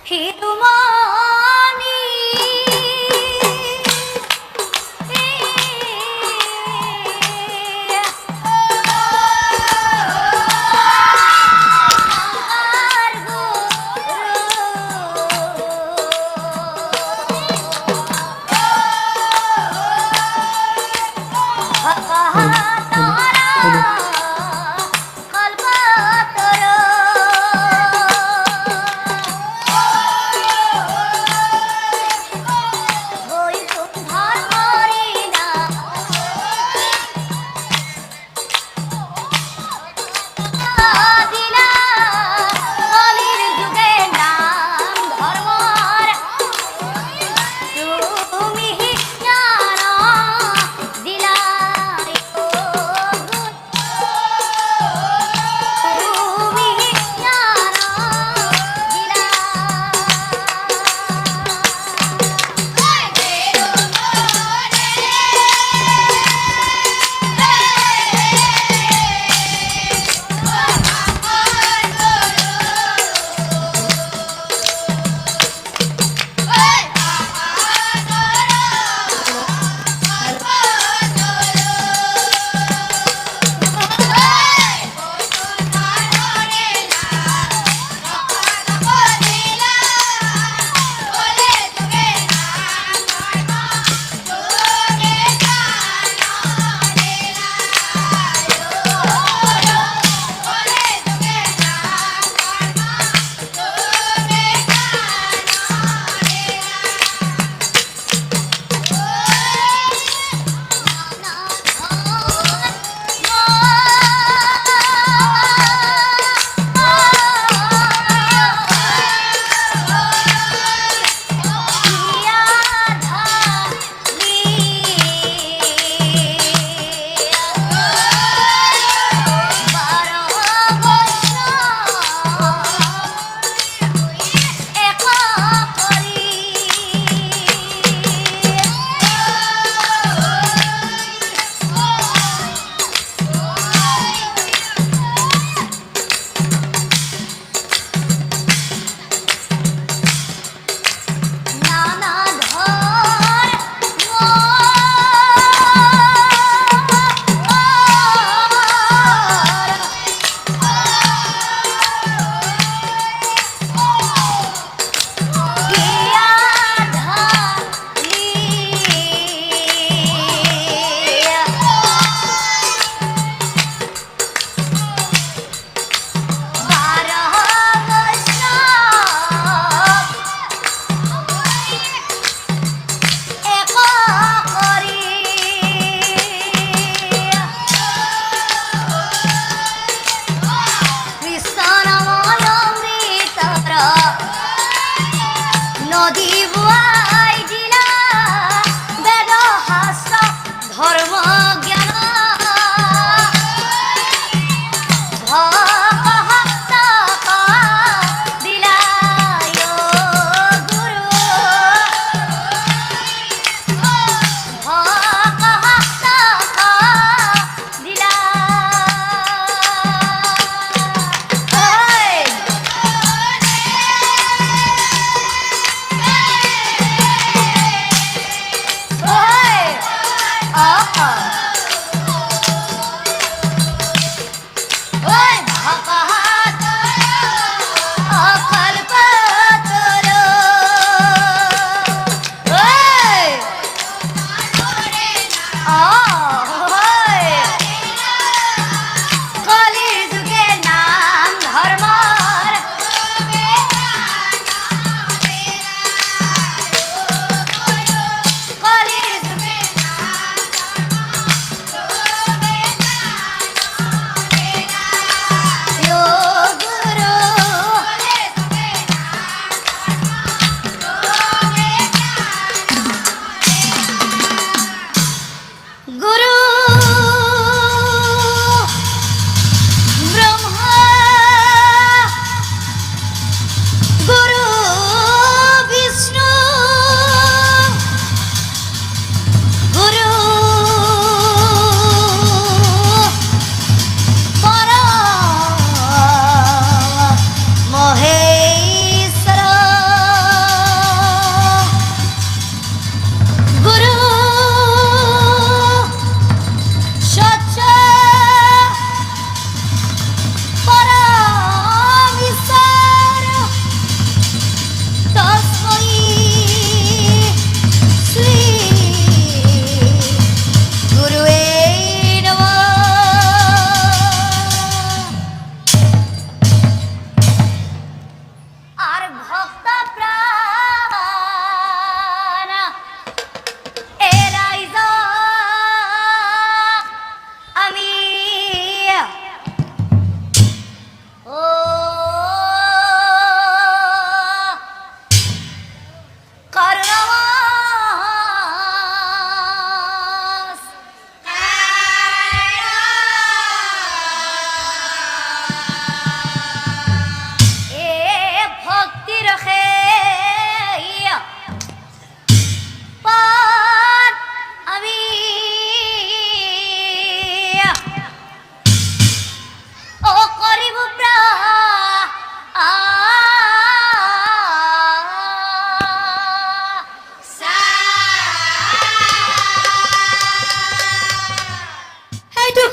হিরুমণি নদী বুয়াই দিলা বেদ শাস্ত্র ধর্ম জ্ঞান ভক্ত দিলা গুরু ভক্ত দিলা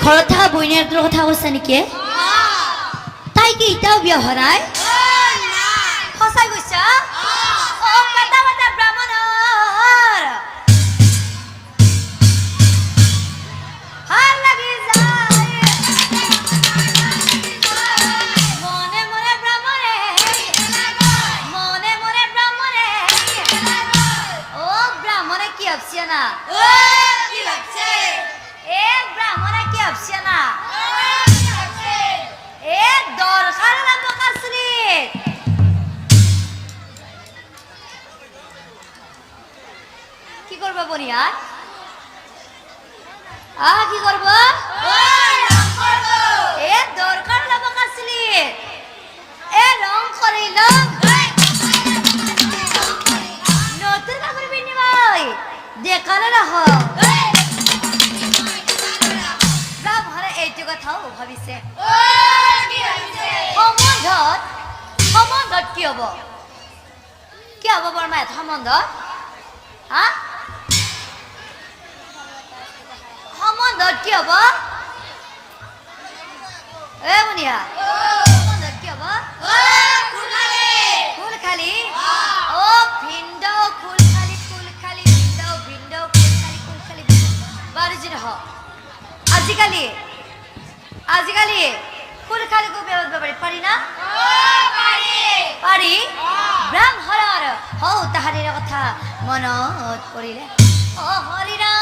ঘৰত থকা বইনীয়েৰটোৰ কথা কৈছা নেকি তাই কি এতিয়াও বিয়া হোৱা নাই সঁচাই কৈছা অ পেটা পেটা ব্ৰাহ্মণৰ ভাল লাগি যায় মনে মনে ব্ৰাহ্মণে ও ব্রাহ্মণে কি ভাবছে না ও কি ভাবছে এ ব্রাহ্মণে কি ভাবছে না কি ভাবছে এ দরকার না বকাসরি কি করব বনিয়া কি করব ওই রং করব এ দরকার না বকাসরি এ রং করিল নতুন কাপড় পিন্ধি ভাই দেখালে রাখ ব্রাহ্মণে এইটো কথাও ভাবিছে সম্বন্ধত কি হব বৰমাই সম্বন্ধত সম্বন্ধত কি হব এ বনিয়া সম্বন্ধত কি হব ফুল খালি ও ভিন্দ ফুল খালি ভিন্দ ফুল খালি বারুজি নহ আজিকালি ফুল খালি কো বেবাৰি পাৰি না পাৰি ব্ৰাহ্মণৰ হও তাহাৰিৰ কথা মনত পৰিলে অ হৰিৰা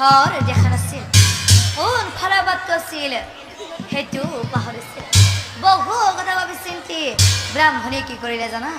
ঘৰ দেখা নাছিল কোন ফালে বাট কৈছিল সেইটো পাহৰিছিল বহু কথা ভাবিছিল কি ব্ৰাহ্মণে কি কৰিলে জানা